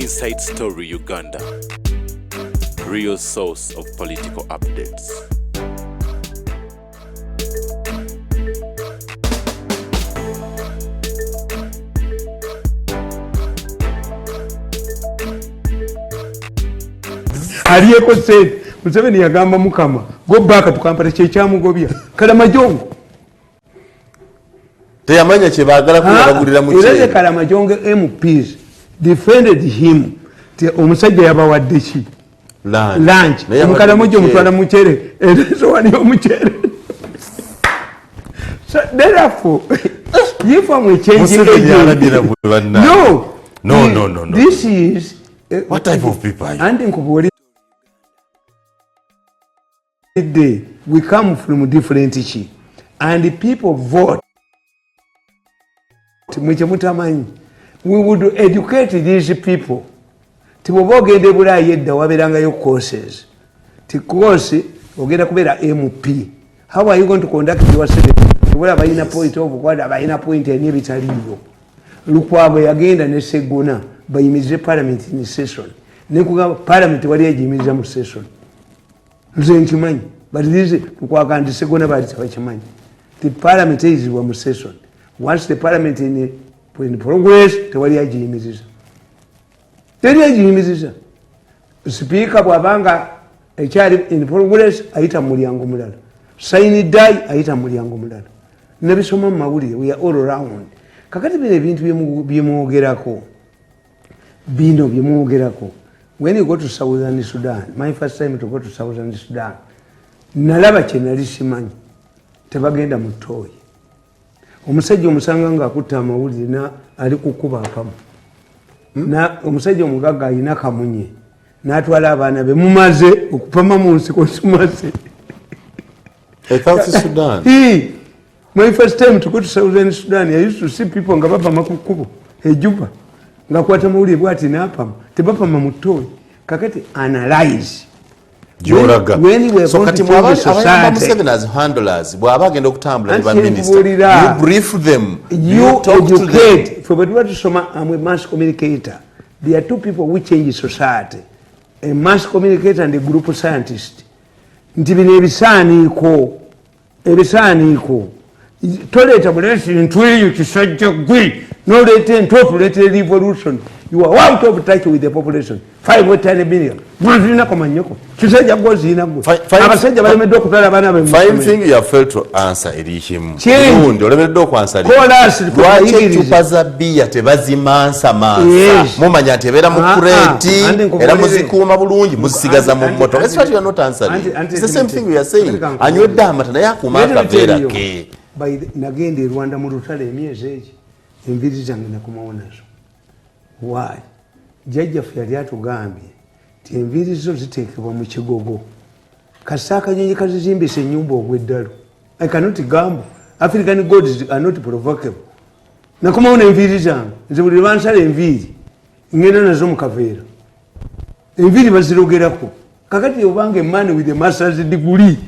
Inside Story Uganda, real source of political updates. Aliyeko said, Museveni yagamba Mukama, go back to Kampala kyekyamugobbya. Kalamajongo. Teyamanya kye baagala kulabagulira mu kyalo. Era Kalamajongo MPs defended him. Omusajja yabawadde ki? Lunch. Omukalamojo mutwala muchere. Ezo wali omuchere. So therefore, if I'm changing no. This is what type of people are you? And we come from different chi, and the people vote. We would educate these people. Tibogende bula yedda wabiranga yo courses. Course ogenda kubera MP. How are you going to conduct your study? Tibula bayina point of kwada bayina point eni bitaliyo. Lukwago yagenda ne Segona bayimize parliament in session. Nekugamba parliament wali yajimiza mu session. Nkimanyi but this lukwagandi Segona bali tabakimanyi. The parliament is wa mu session. Once the parliament in progress tewali yajimiza. Teri Speaker bwabanga ekyali in progress ayita mulyango mulala. Sign die ayita mulyango mulala. Nebisoma mu mawulire we are all around. Kakati bino ebintu byemwogerako. Bino byemwogerako. When you go to Southern Sudan, my first time to go to Southern Sudan, nalaba kye nali simanyi tebagenda mu ttooyi. Omusajja omusanga ng'akutta amawulire na ali kukuba akamu. Na omusajja omugagga alina kamunye n'atwala abaana be mumaze okupama mu nsiko simaze. South Sudan. My first time to go to Southern Sudan, I used to see people nga bapama ku kkubo ejuba nga kwata mawulire bwati n'apama tebapama mu ttooyi. Kakati analyze. So kati mwabanga Museveni as handlers bw'aba agenda okutambula ne ba minister, you brief them, you talk to them. For what I'm a mass communicator. There are two people who change society: a mass communicator and a group scientist. Ntibine ebisaaniiko toleeta bulesi ntweyo kisajja gwe noleeta ntotuleta revolution. You are out of touch with the population. 5 or 10 billion. Mwazina komanyeko. Kisajja gozi inagwe. Abasajja balemedde okutwala abaana be. Fine thing you have failed to answer erihimu. Burundi olemedde okwansala. Lwaki chupa za bia tebazimansa mansa. Mumanya nti ebeera mu kureti era muzikuuma bulungi muzisigaza mu moto. That's what you are not answering. It's the same thing we are saying. Anywedde amata naye akuuma akaveera ke. Nagenda e Rwanda mu lutalo emyezi egi. Enviri zange nakomawo nazo. Why? Jajjaffe yali atugambye nti enviiri zo ziteekebwa mu kigogo. Kasita akanyonyi kazizimbisa ennyumba ogw'eddalu. I cannot gamble. African gods are not provocable. Nakomawo n'enviiri zange. Nze buli lwansala enviiri ngenda nazo mu kaveera. Enviiri bazirogerako. Kakati obanga man with a master's degree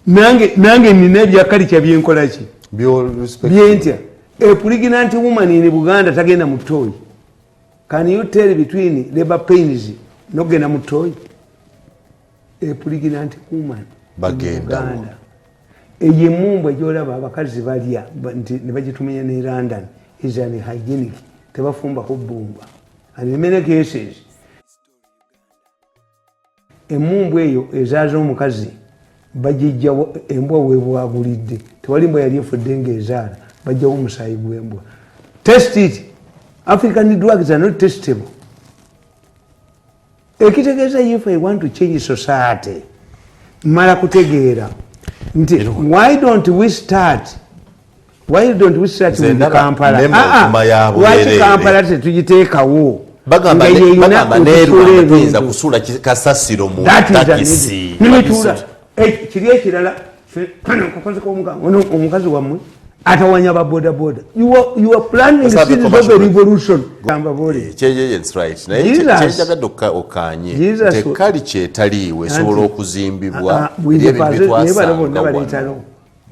nange nina ebyakalica byenkola ki? Byentya. A pregnant woman in Buganda tagenda mu ttooyi. Can you tell between labor pains no gena mutoyi? A pregnant woman bagenda. Eye mumbo gyolaba abakazi balya ne bagitumenya ne London is an hygienic tebafumba ko bumba. And in many cases emumbo eyo ezaaza omukazi bagijja embwa weebwagulidde. Tewali mbwa yali efudde ng'ezaala bajjawo omusaayi gw'embwa. Test it. African drugs are not testable. If I want to change society, why don't we start with Kampala? Why Kampala tujiteekawo? Bagamba neeruyinza kusula kasasiro mu takisi. Kiri ekirala omukazi wammwe atawanya ba boda. You are planning a series of a revolution. It's right. Naye okanye tekali kyetaliiwe sobola okuzimbibwa ebintu bitwasanga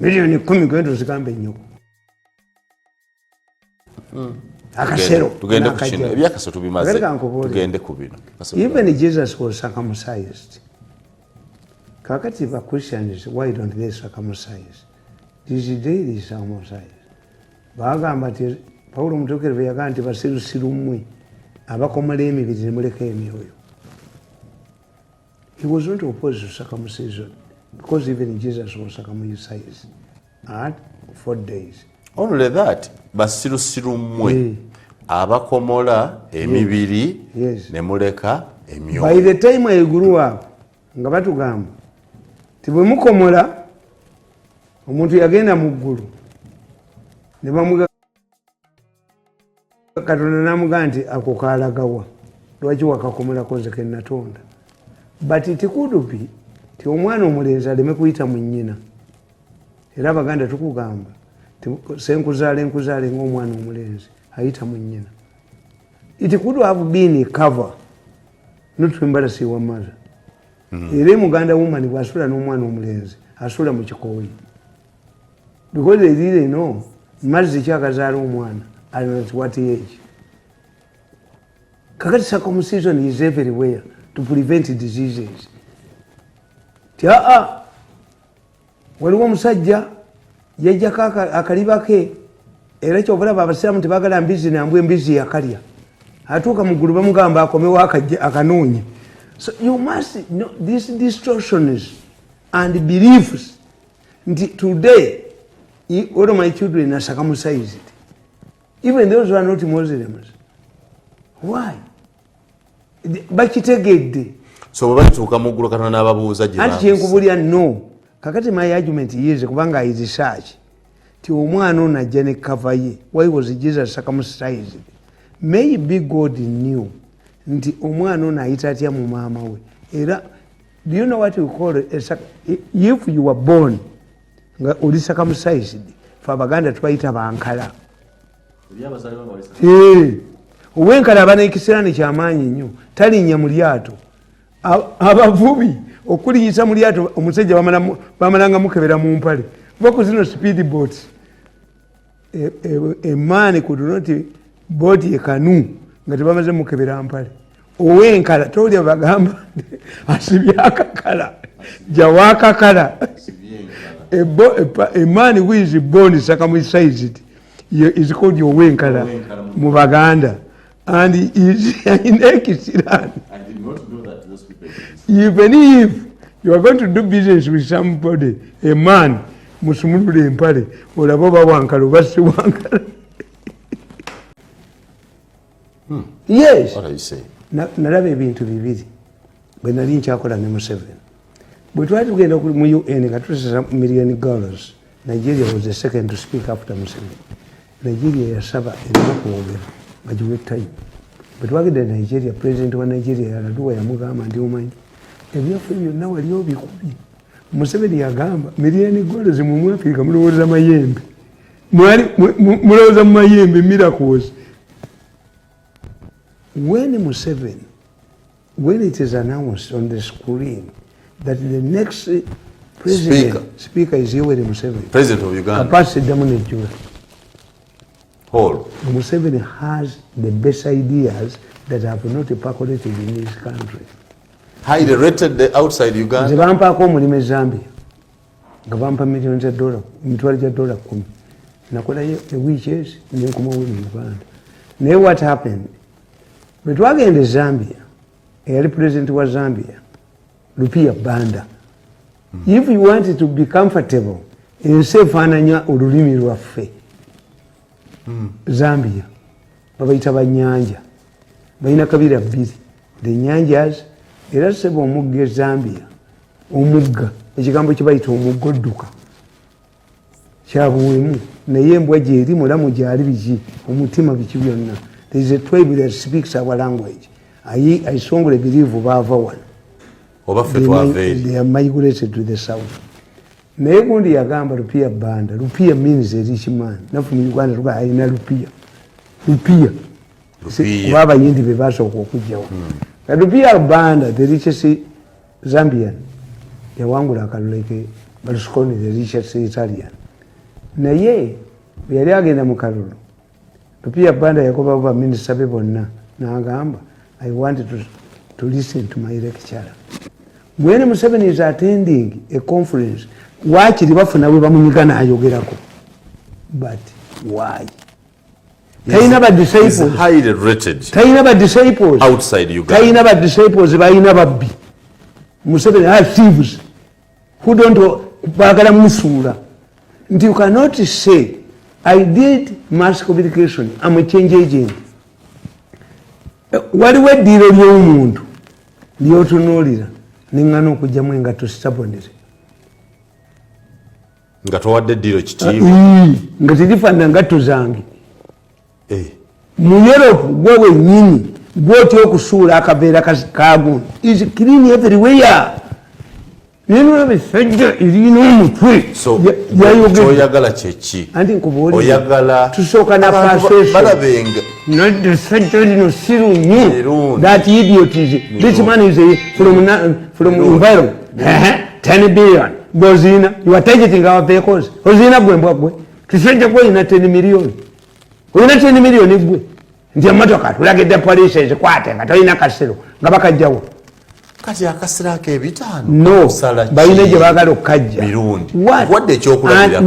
milioni 10 kwenda zigamba ennyo. akasero tugende ku kino ebyakaso tubimaze tugende ku bino. Even Jesus was circumcised. Kakati if a Christian is, why don't they circumcise? This day they circumcised. Bagamba ati Paulo mutuukirivu yagamba nti basirusiru mmwe abakomala emibiri ne muleka emyoyo. He was not opposed to circumcision because even Jesus was circumcised at 4 days. Only that, basirusiru mmwe abakomola emibiri ne muleka emyoyo. By the time I grew up, nga batugamba ti bwe mukomola omuntu yagenda mu ggulu ne bamuga Katonda namugamba nti ako kaalagawa lwaki wakakomolako nze ke natonda. But it could be ti omwana omulenzi aleme kuyita mu nnyina. Era Abaganda tukugamba senkuzaale nkuzaale ng'omwana omulenzi ayita mu nnyina. It could have been a cover, not to embarrass your mother. Era Muganda woman bw'asula n'omwana omulenzi asula mu kikooyi. Because they didn't know mazzi kyakazaala omwana at what age. Kakati circumcision is everywhere to prevent diseases. Waliwo omusajja yajjako akaliba ke era kyobalaba abasiraamu tebagala mbizi nambwe embizi yakalya atuuka mu ggulu bamugamba akomewo akanoonye. So you must know these distortions and beliefs. Today all of my children are circumcised, even those who are not Muslims. Why? Bakitegedde. So babatuuka mu ggulu Katonda n'ababuuza gye anti kyenkubulya no. Kakati my argument is kubanga I research ti omwana ono ajja ne cover ye. Why was Jesus circumcised? Maybe God knew nti omwana ono ayita atya mu maama we. Era do you know what we call it? If you were born nga oli circumcised, fe Abaganda tubayita bankala. Owenkala abana ekisiraani kyamaanyi nnyo talinnya mu lyato. Abavubi okuliyisa mu lyato omusajja bamalanga mukebera mu mpale vaku zino speed boats. A man could not boat a canoe nga tebamaze mukebera mpale. Owenkala tolya bagamba asibye akakala jawakakala. A man who is born circumcised is called Owenkala mu Baganda, and he is in Ekisirani. I did not know that those people exist. Even if you are going to do business with somebody, a man, musumulule empale olaba bawankala basi wankala. Yes. What are you saying? Nalaba ebintu bibiri bwe nali nkyakola ne Museveni. Bwe twali tugenda mu UN nga tusesa $1,000,000, Nigeria was the second to speak after Museveni. Nigeria yasaba enakuwogera nga giwe time. Bwe twagenda Nigeria, president wa Nigeria yaladuwa yamugamba ndi omanyi ebyaffe byonna wali obikubi. Museveni yagamba $1,000,000 mu Africa mulowooza mayembe. Mulowooza mu mayembe miracles. When it is announced on the screen that the next speaker is Yoweri Museveni, President of Uganda, Museveni has the best ideas that have not percolated in this country. Highly rated the outside Uganda. Zibampako omulimu Zambia nga bampa $1,000,000, $10,000. Nakola weeks nenkomawo mu Uganda. Naye what happened? Bwe twagenda Zambia, eyali president wa Zambia, Lupia Banda. If you want to be comfortable, ensi efaananya olulimi lwaffe. Zambia babayita bannyanja, balina kabira bbiri. The Nyanjas, era seba omugga e Zambia, omugga ekigambo kye bayita omugga odduka kyabuwemu, naye embwa gyeri mulamu gyali biki omutima biki byonna. There is a tribe that speaks our language. I strongly believe baava wano. They are migrated to the south. Naye gundi yagamba Lupia Banda. Lupia means a rich man. Nafu mu Uganda tuba ayina Lupia. Lupia. Kuba abayindi be basooka okujjawo. Lupia Banda, the richest Zambian, yawangula akalulu ke Berlusconi, the richest Italian. Naye bwe yali agenda mu kalulu, Pia Banda yakoba over minister people na I wanted to listen to my lecturer. When Museveni is attending a conference, watch the bafuna we bamunyigana ayogerako. But why? Taina ba disciples. He's highly rated. Taina ba disciples. Outside Uganda. Taina ba disciples baina babbi. Museveni has thieves who don't bagala musula. You cannot say, I did mass communication, I'm a change agent. Waliwo eddiro ly'omuntu ly'otunuulira nengana okujjamu nga tostabonere nga towadde eddiro kitiibwa nga terifaanana ngatto zange mu Europe gwe wennyini gw'otya okusuula akaveera kagundi is clean everywhere. Nino bisajja irina omutwe oyagala kyeki anti nkubuulira oyagala tusooka na passeso balabenga not sajja lino sirunyu that idiot is this man is from environment 10 billion gozina you are targeting our vehicles ozina gwembwa gwe tusajja gwe ina 10 million oyina 10 million gwe nti emotoka tulagidde police ezikwate nga tolina kasiro nga bakajjawo kati akasira ak'ebitaano no balina gye baagala okukajja Mirundi wadde ekyokulabira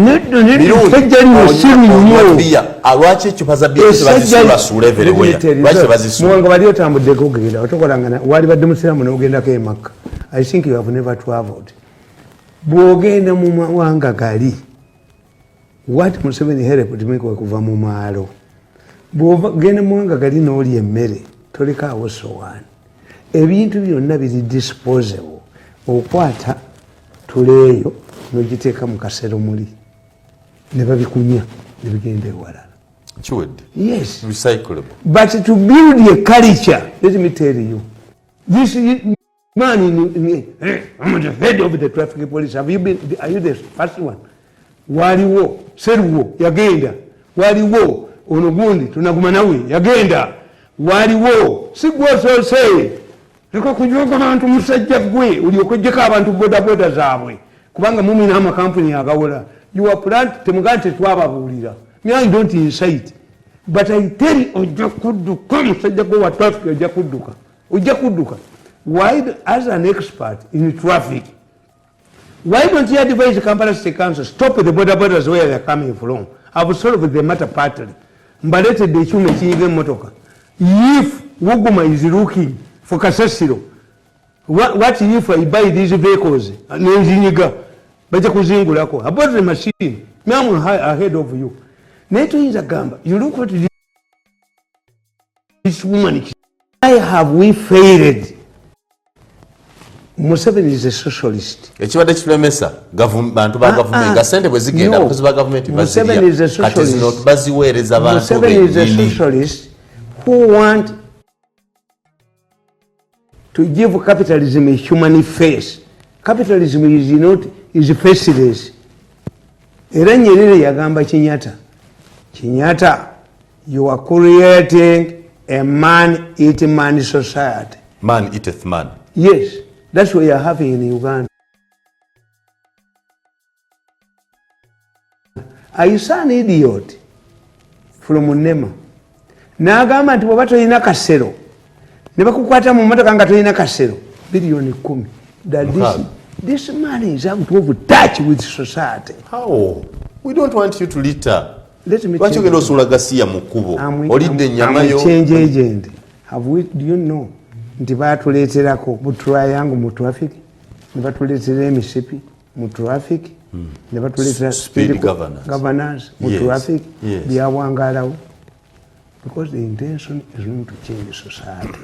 lwaki ecupa za bia tebazisuulasuula everywhere lwaki tebazisuula nga bali otambuddeko ogenda otokolanga wali badde musiramu n'ogendako emakka I think you have never traveled bw'ogenda mu mawanga gali what Museveni helped me kuva mu maalo bw'ogenda mu mawanga gali n'oli emmere tolikaawo sowaani ebintu byonna biri disposable okwata tuleeyo n'ogiteeka mu kasero muli ne babikunya ne bigenda ewalala kiwedde yes recyclable but to build a culture let me tell you this man I'm the head of the traffic police are you the first one waliwo seruwo yagenda waliwo ono gundi tunaguma nawe yagenda waliwo sigwosose leka kujoga abantu musajja gwe uliokojjeka abantu bodaboda zaabwe kubanga mumi n'ama company agawola you are plant temugante twababuulira me I don't incite but I tell you ojja kudduka musajja gwe wa traffic ojja kudduka why as an expert in traffic why don't you advise Kampala State Council stop the bodabodas where they are coming from I've solved the matter partly mbaletedde ekyuma ekiyiga emmotoka if Wuguma is looking for kasasiro what if I buy these vehicles nenzinyiga bajja kuzingulako about the machine me I'm ahead of you neto yinza gamba you look at this woman why have we failed Museveni is a socialist ekibadde kifulemesa bantu ba gavumenti nga sente bwe zigenda abakozi ba gavumenti bazirya kati zino baziweereza abantu Museveni is a socialist who want to give capitalism a human face. Capitalism is faceless. Era Nyerere yagamba Kenyatta, you are creating a man-eating man society. Man eateth man. Yes, that's what you are having in Uganda. Are you an idiot from Nema? Nagamba nti bw'oba tolina kasero ne bakukwata mu mmotoka nga tolina kasero billion 10 that this man is out of touch with society. How? We don't want you to litter. Lwaki ogenda osuula gasiya mu kkubo olidde ennyama yo change agent. Do you know nti baatuleeterako mu triangle mu traffic ne batuleetera emisipi mu traffic ne batuleetera speed governance mu traffic byawangalawo because the intention is not to change society.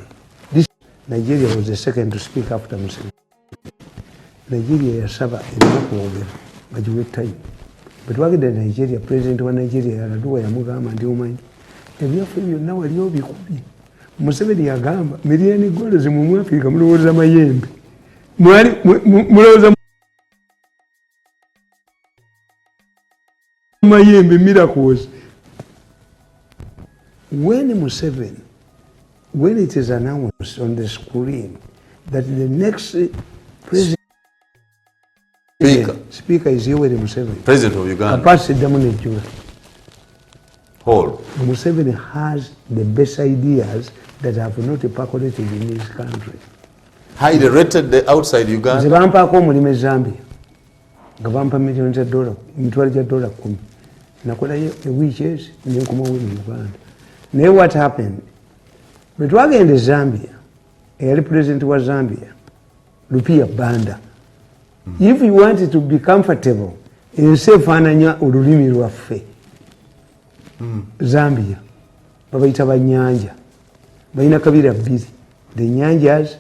Nigeria was the second to speak after Museveni. Nigeria yasaba ebyokwogera bagiwe time but wagenda Nigeria president wa Nigeria yaladuwa yamugamba ndi omanyi ebyaffe byonna wali obikubye Museveni yagamba miliyoni gold mu Africa mulowooza mayembe mulowooza mayembe miracles. When it is announced on the screen that the next president speaker is Yoweri Museveni, president of Uganda, apasi damu nejjula whole. Museveni has the best ideas that have not percolated in this country. Highly rated the outside Uganda. Nze bampaako omulimu e Zambia nga bampa million za dola, emitwalo gya dola 10. Nakolayo a week ezi nenkomawo mu Uganda. Naye what happened? Bwe twagenda e Zambia, eyali president wa Zambia, Lupia Banda. If you want to be comfortable, ensi efaananya olulimi lwaffe. Zambia babayita banyanja, balina kabira bbiri, the nyanjas.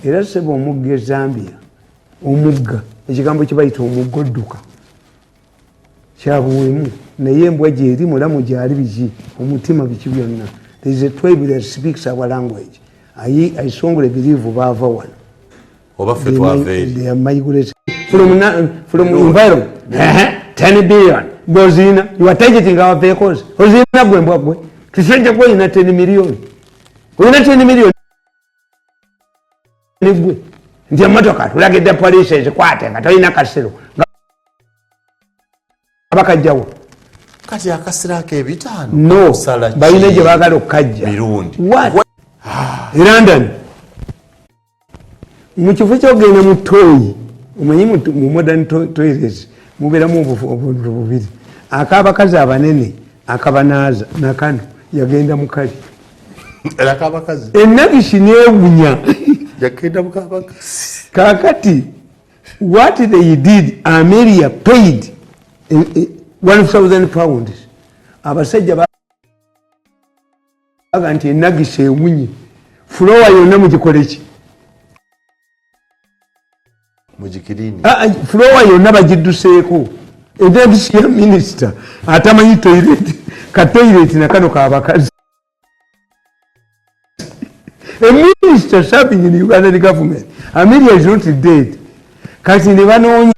Era sebo omugga e Zambia, omugga ekigambo kibayita omugga odduka kyabuwemu, naye embwa gyeri mulamu gyali biki omutima biki byonna. There is a tribe that speaks our language. I strongly believe baava wano. They are migrated from environment. 10 billion goes in. You are targeting our vehicles. Ozina gwe mbwa gwe. Tusajja gwe ina 10 million. Una 10 million. Nti emotoka tulagidde poliisi ezikwate nga tolina kasiro abakajjawo kati akasiro ak'ebitaano no balina gye baagala okukajja Mirundi London mu kifo kyogenda mu toyi omanyi mu modern toilets mubeeramu obuntu bubiri ak'abakazi abanene akabanaaza nakano yagenda mukali era ak'abakazi ennagishi neewunya kakati what they did, America paid 1,000 pounds. Abasajja baga nti enagisi ewunye flowa yonna mugikole ki mugikirini flowa yonna bagidduseeko enagisi ya minisita atamanyi toilet ka toilet nakano kabakazi. A minister serving in the Ugandan government. Amelia is not dead. Kati ne banoonya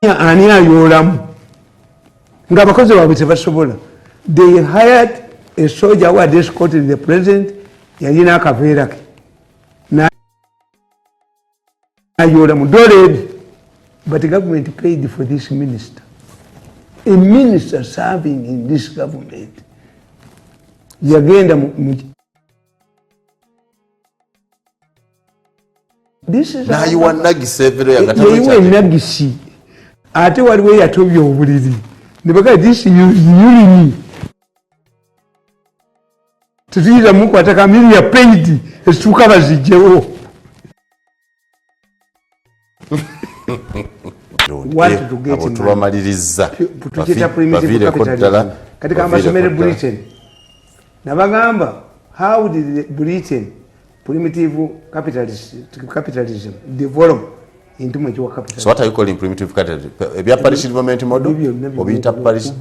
ani ayolamu nga abakozi baabwe tebasobola. They hired a soldier who had escorted the president, yalina akaveera ke n'ayolamu doled, but the government paid for this minister. A minister serving in this government yagenda nayiwa nagisi evero yayiwa enagisi ate waliwo yatobya obuliri nebaga this urine tutuyira mukwata kamiri ya paid esituka bazijjewo tubamaliriza baviireko ddala katika amasomero Britain nabagamba how did Britain primitive capitalism develop into mature capitalism. So what are you calling primitive capitalism? Ebya Paris development model obiyita Paris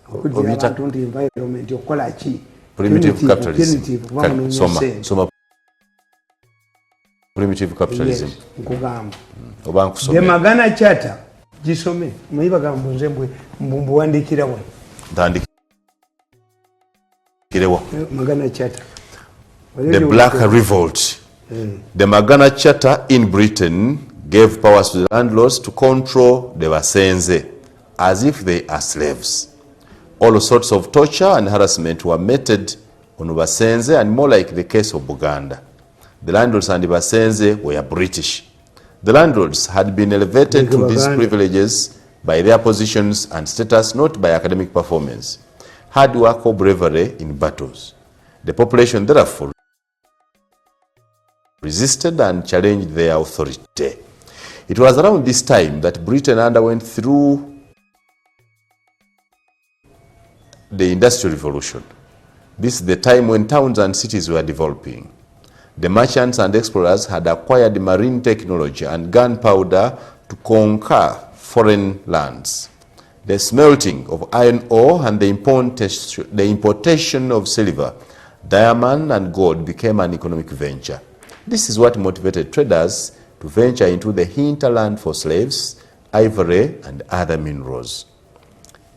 obiyita environment okola ki primitive capitalism. Soma primitive capitalism nkugamba oba nkusomera de Magana Charter gisome muyiba gambo nze mbuwandikira wa ndandikira Magana Charter. The Black Revolt. The Magana Charter in Britain gave powers to the landlords to control the Basenze as if they are slaves. All sorts of torture and harassment were meted on Basenze, and more like the case of Buganda. The landlords and the Basenze were British. The landlords had been elevated to these privileges by their positions and status, not by academic performance, hard work or bravery in battles. The population therefore resisted and challenged their authority. It was around this time that Britain underwent through the Industrial Revolution. This is the time when towns and cities were developing. The merchants and explorers had acquired marine technology and gunpowder to conquer foreign lands. The smelting of iron ore and the importation of silver, diamond and gold became an economic venture. This is what motivated traders to venture into the hinterland for slaves, ivory and other minerals.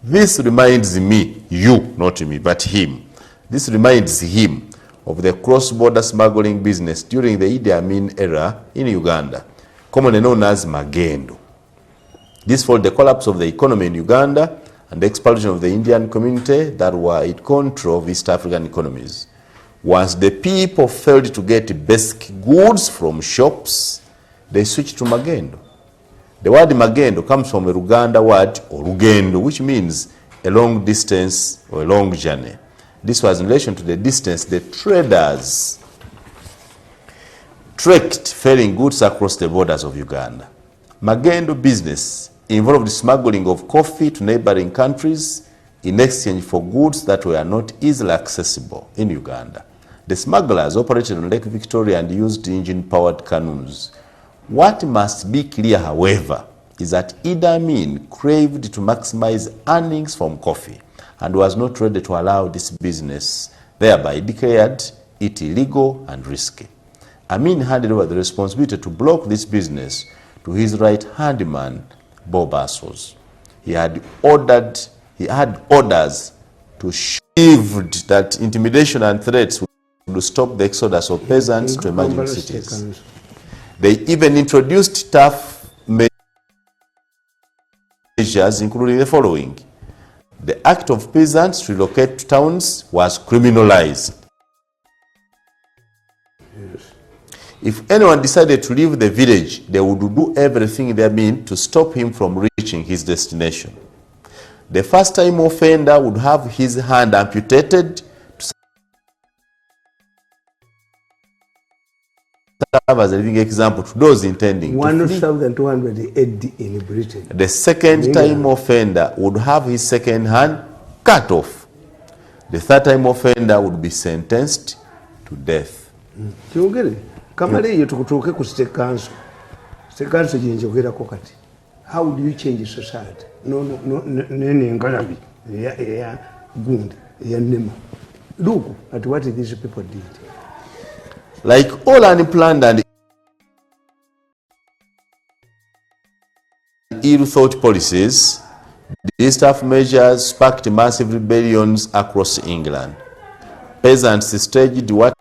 This reminds me, you, not me, but him. This reminds him of the cross-border smuggling business during the Idi Amin era in Uganda, commonly known as Magendo. This followed the collapse of the economy in Uganda and the expulsion of the Indian community that were in control of East African economies. Once the people failed to get basic goods from shops, they switched to magendo. The word magendo comes from a Luganda word, orugendo, which means a long distance or a long journey. This was in relation to the distance the traders trekked ferrying goods across the borders of Uganda. Magendo business involved smuggling of coffee to neighboring countries in exchange for goods that were not easily accessible in Uganda. The smugglers operated on Lake Victoria and used engine-powered canoes. What must be clear, however, is that Idi Amin craved to maximize earnings from coffee and was not ready to allow this business, thereby declared it illegal and risky. Amin handed over the responsibility to block this business to his right-hand man, Bob Assos. He had orders to shift that intimidation and threats would stop the exodus of peasants to emerging cities. They even introduced tough measures, including the following. The act of peasants to relocate to towns was criminalized. Yes. If anyone decided to leave the village, they would do everything they mean to stop him from reaching his destination. The first-time offender would have his hand amputated to serve as a living example to those intending 1,200 AD in Britain. The second-time offender would have his second hand cut off. The third-time offender would be sentenced to death. How do you change society? Look at what these people did. Like all unplanned and ill-thought policies, these tough measures sparked massive rebellions across England. Peasants staged what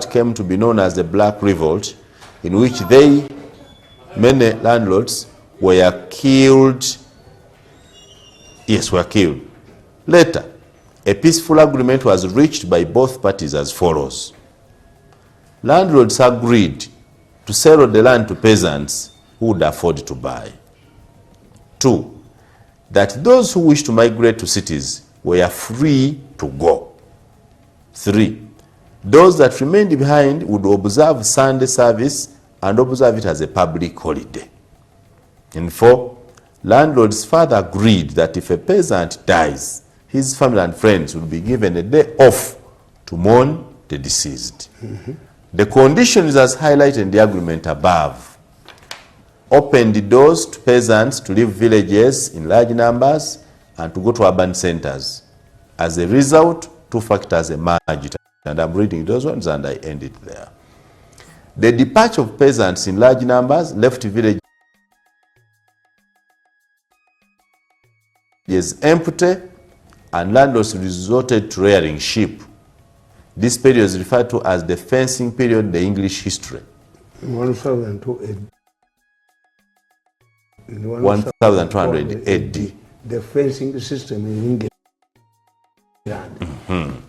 came to be known as the Black Revolt, in which many landlords were killed. Yes, were killed. Later, a peaceful agreement was reached by both parties as follows. Landlords agreed to sell the land to peasants who would afford to buy. 2, that those who wish to migrate to cities were free to go. 3, those that remained behind would observe Sunday service and observe it as a public holiday. And 4, landlords further agreed that if a peasant dies, his family and friends would be given a day off to mourn the deceased. The conditions as highlighted in the agreement above opened the doors to peasants to leave villages in large numbers and to go to urban centers. As a result, 2 factors emerged, and I'm reading those ones and I end it there. The departure of peasants in large numbers left villages empty, and landlords resorted to rearing sheep. This period is referred to as the fencing period in the English history. 1200 AD. The fencing system in England.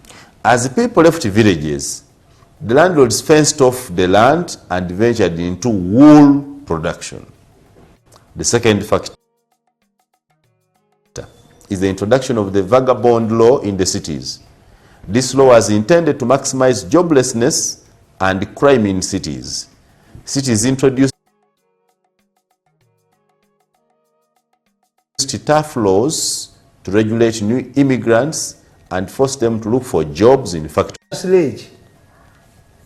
As the people left villages, the landlords fenced off the land and ventured into wool production. The second factor is the introduction of the vagabond law in the cities. This law was intended to maximize joblessness and crime in cities. Cities introduced tough laws to regulate new immigrants and force them to look for jobs in factories.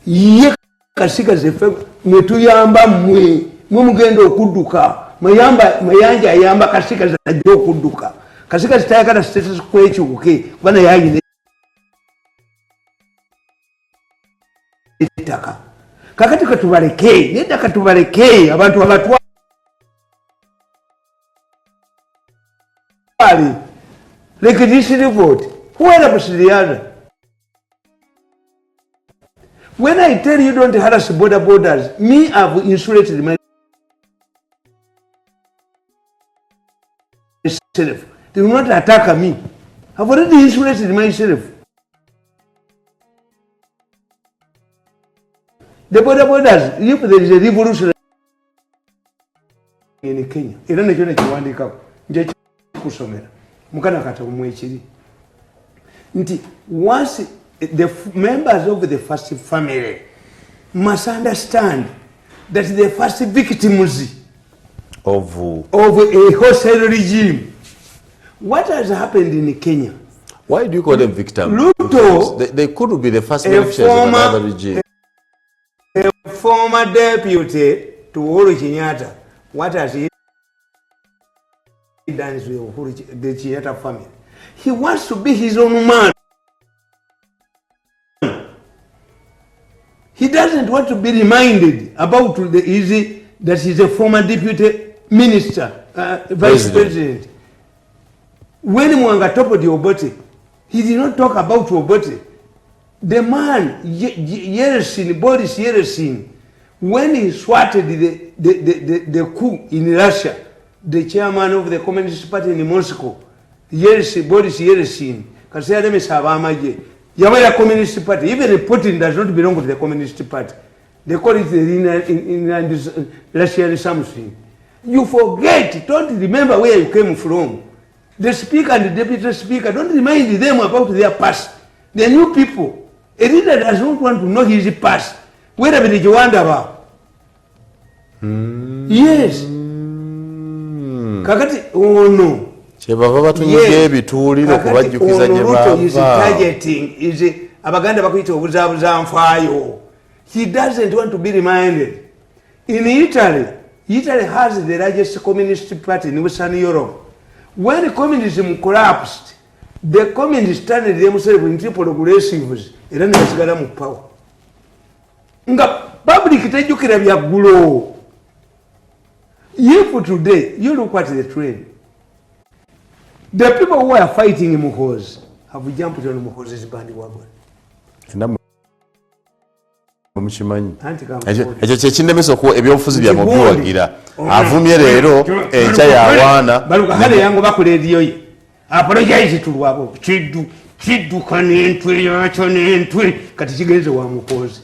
Ye kasika zefe metuyamba mwe mugenda okudduka mayanja ayamba kasika zajja okudduka kasika zitayagala status kwekyuke bana yayine ettaka kakati katubaleke nedda katubaleke abantu abatwale like this report where was the other. When I tell you don't harass borders, me I've insulated myself. They will not attack me. I've already insulated myself. The borders, if there is a revolution in Kenya, you don't know what you want to kusomera mukana kata umwechiri nti once the members of the first family must understand that the first victims of a hostile regime. What has happened in Kenya? Why do you call them victims? Ruto, they could be the first beneficiaries of another regime. A former deputy to Uhuru Kenyatta. What has he done with the Kenyatta family? He wants to be his own man. He doesn't want to be reminded about that he's a former deputy minister, vice president. When Mwanga topped Obote, he did not talk about Obote. The man, Yeltsin, Boris Yeltsin, when he swatted the coup in Russia, the chairman of the Communist Party in Moscow, Boris Yeltsin, Yamaya Communist Party, even Putin does not belong to the Communist Party. They call it the Russian something. You forget, don't remember where you came from. The speaker and the deputy speaker, don't remind them about their past. The new people. A leader does not want to know his past. Where have you wonder about? Yes. Kakati, oh no. Ruto is targeting, abaganda bakuita obuzabuza nfayo. He doesn't want to be reminded. In Italy has the largest communist party in Western Europe. When communism collapsed, the communists turned themselves into progressives. Irani basigala mu power. Nga public tejukira bya gulo. If today you look at the trend, the people who are fighting in Muhozi have jumped on Muhozi's bandwagon. Ekyo kyekinnemesa okuwa ebyobufuzi bya mubiwagira avumye leero enkya yawaana balukahale yango bakola ediyo ye apologize tulwabo kidduka n'entwe yakyo n'entwe kati kigenze wa Muhozi.